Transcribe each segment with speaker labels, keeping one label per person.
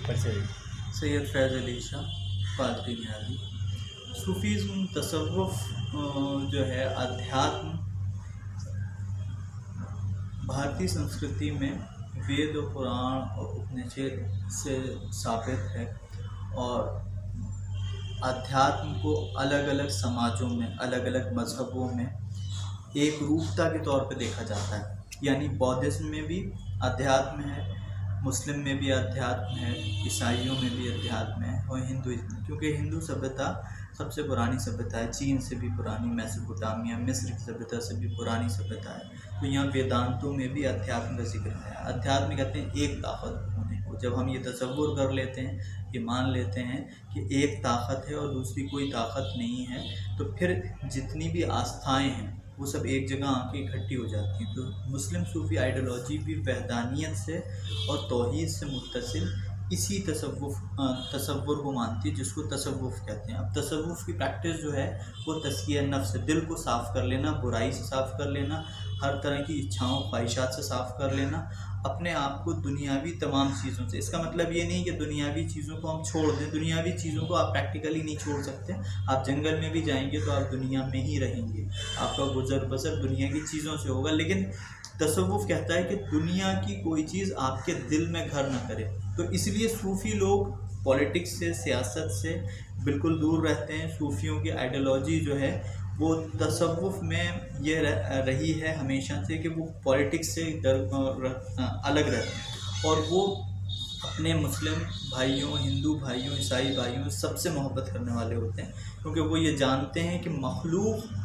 Speaker 1: सैयद फैज़ अली शाह, पादरी नियाज़ी। सूफीज़्म, तसव्वुफ़ जो है अध्यात्म, भारतीय संस्कृति में वेद और पुराण और उपनिषद से साबित है और अध्यात्म को अलग अलग समाजों में, अलग अलग मज़हबों में एक रूपता के तौर पे देखा जाता है। यानी बौद्धिज़्म में भी अध्यात्म है, मुस्लिम में भी अध्यात्म है, ईसाइयों में भी अध्यात्म है और हिंदुइज्म, क्योंकि हिंदू सभ्यता सबसे पुरानी सभ्यता है, चीन से भी पुरानी, मेसोपोटामिया, मिस्र की सभ्यता से भी पुरानी सभ्यता है। तो यहाँ वेदांतों में भी अध्यात्म का जिक्र है। अध्यात्म कहते हैं एक ताकत होने को। जब हम ये तसव्वुर कर लेते हैं, ये मान लेते हैं कि एक ताकत है और दूसरी कोई ताकत नहीं है, तो फिर जितनी भी आस्थाएँ हैं वो सब एक जगह आके इकट्ठी हो जाती हैं। तो मुस्लिम सूफ़ी आइडियोलॉजी भी वहदानियत से और तौहीद से मुत्तसिल इसी तसव्वुर को मानती है, जिसको तसव्वुफ़ कहते हैं। अब तसव्वुफ़ की प्रैक्टिस जो है वो तज़किया नफ्स, दिल को साफ़ कर लेना, बुराई से साफ़ कर लेना, हर तरह की इच्छाओं ख्वाहिशात से साफ़ कर लेना, अपने आप को दुनियावी तमाम चीज़ों से। इसका मतलब ये नहीं कि दुनियावी चीज़ों को हम छोड़ दें, दुनियावी चीज़ों को आप प्रैक्टिकली नहीं छोड़ सकते। आप जंगल में भी जाएंगे तो आप दुनिया में ही रहेंगे, आपका गुजर बसर दुनिया की चीज़ों से होगा। लेकिन तसव्वुफ़ कहता है कि दुनिया की कोई चीज़ आपके दिल में घर न करे। तो इसलिए सूफ़ी लोग पॉलिटिक्स से, सियासत से बिल्कुल दूर रहते हैं। सूफ़ियों की आइडियोलॉजी जो है वो तसव्वुफ़ में ये रही है हमेशा से कि वो पॉलिटिक्स से अलग रहते हैं और वो अपने मुस्लिम भाइयों, हिंदू भाइयों, ईसाई भाइयों सबसे मोहब्बत करने वाले होते हैं, क्योंकि वो ये जानते हैं कि मखलूक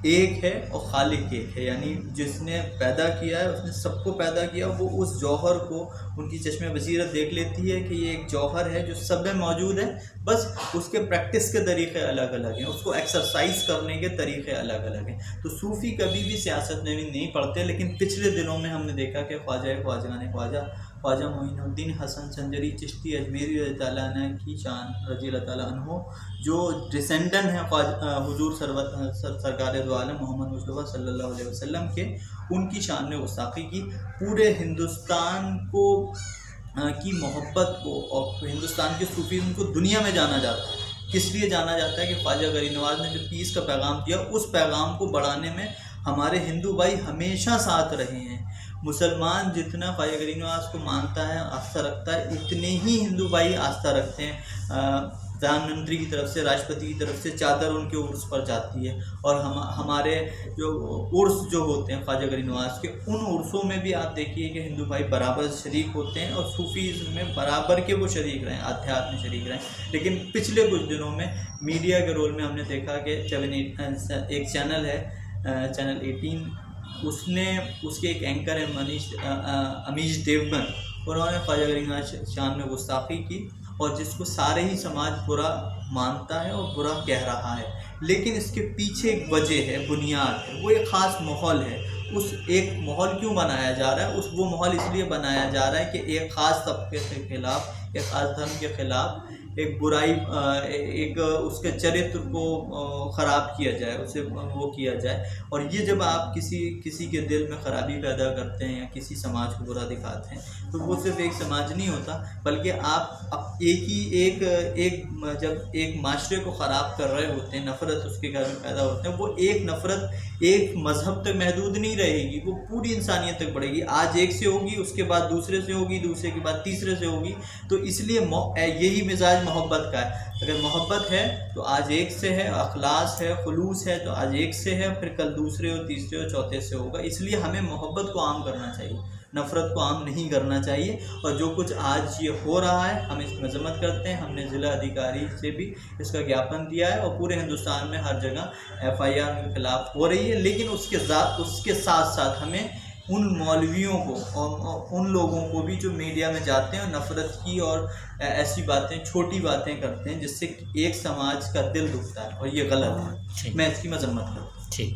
Speaker 1: एक है और खालिक एक है। यानी जिसने पैदा किया है, उसने सबको पैदा किया, वो उस जौहर को, उनकी चश्मे बसीरत देख लेती है कि ये एक जौहर है जो सब में मौजूद है, बस उसके प्रैक्टिस के तरीक़े अलग अलग हैं, उसको एक्सरसाइज करने के तरीक़े अलग अलग हैं। तो सूफ़ी कभी भी सियासत में भी नहीं पढ़ते, लेकिन पिछले दिनों में हमने देखा कि ख्वाजा मोइनुद्दीन हसन संजरी चिश्ती अजमेरी रज़ी अल्लाह अन्हु की शान, रज़ी अल्लाह अन्हु, जो डिसेंडेंट हैं हुजूर सरकार दो आलम मोहम्मद मुस्तफ़ा सल्लल्लाहु अलैहि वसल्लम के, उनकी शान में गुस्ताखी की। पूरे हिंदुस्तान को की मोहब्बत को और हिंदुस्तान के सूफीज़्म को दुनिया में जाना जाता है। किस लिए जाना जाता है कि ख्वाजा गरीब नवाज़ ने जो पीस का पैगाम दिया, उस पैगाम को बढ़ाने में हमारे हिंदू भाई हमेशा साथ रहे हैं। मुसलमान जितना ख्वाजा गरीब नवाज़ को मानता है, आस्था रखता है, उतने ही हिंदू भाई आस्था रखते हैं। प्रधानमंत्री की तरफ से, राष्ट्रपति की तरफ से चादर उनके उर्स पर जाती है और हमारे जो उर्स जो होते हैं ख्वाजा गरीब नवाज़ के, उन उर्सों में भी आप देखिए कि हिंदू भाई बराबर शरीक होते हैं और सूफीज़्म में बराबर के वो शरीक रहें, अध्यात्म में शरीक रहें। लेकिन पिछले कुछ दिनों में मीडिया के रोल में हमने देखा कि एक चैनल है, चैनल 18, उसके एक एंकर है अमीश देवगन, उन्होंने ख्वाजा गरीब नवाज़ शान में गुस्ताखी की और जिसको सारे ही समाज बुरा मानता है और बुरा कह रहा है। लेकिन इसके पीछे एक वजह है, बुनियाद है, वो एक ख़ास माहौल है। उस एक माहौल क्यों बनाया जा रहा है? वो माहौल इसलिए बनाया जा रहा है कि एक ख़ास तबके के ख़िलाफ़, एक ख़ास धर्म के ख़िलाफ़ एक बुराई, एक उसके चरित्र को ख़राब किया जाए, उसे वो किया जाए। और ये जब आप किसी के दिल में ख़राबी पैदा करते हैं या किसी समाज को बुरा दिखाते हैं, तो वो सिर्फ एक समाज नहीं होता, बल्कि आप जब एक माशरे को ख़राब कर रहे होते हैं, नफ़रत उसके घर में पैदा होते हैं, वो एक नफ़रत एक मज़हब तक महदूद नहीं रहेगी, वो पूरी इंसानियत तक बढ़ेगी। आज एक से होगी, उसके बाद दूसरे से होगी, दूसरे के बाद तीसरे से होगी। तो इसलिए यही मिजाज मोहब्बत का है। अगर मोहब्बत है तो आज एक से है, अखलास है, खुलूस है तो आज एक से है, फिर कल दूसरे और तीसरे और चौथे से होगा। इसलिए हमें मोहब्बत को आम करना चाहिए, नफ़रत को आम नहीं करना चाहिए। और जो कुछ आज ये हो रहा है, हम इसकी मजम्मत करते हैं। हमने ज़िला अधिकारी से भी इसका ज्ञापन दिया है और पूरे हिंदुस्तान में हर जगह FIR के ख़िलाफ़ हो रही है। लेकिन उसके साथ साथ हमें उन मौलवियों को और उन लोगों को भी जो मीडिया में जाते हैं और नफ़रत की और ऐसी बातें, छोटी बातें करते हैं जिससे एक समाज का दिल दुखता है, और ये गलत है। मैं इसकी मजम्मत करता हूँ।
Speaker 2: ठीक।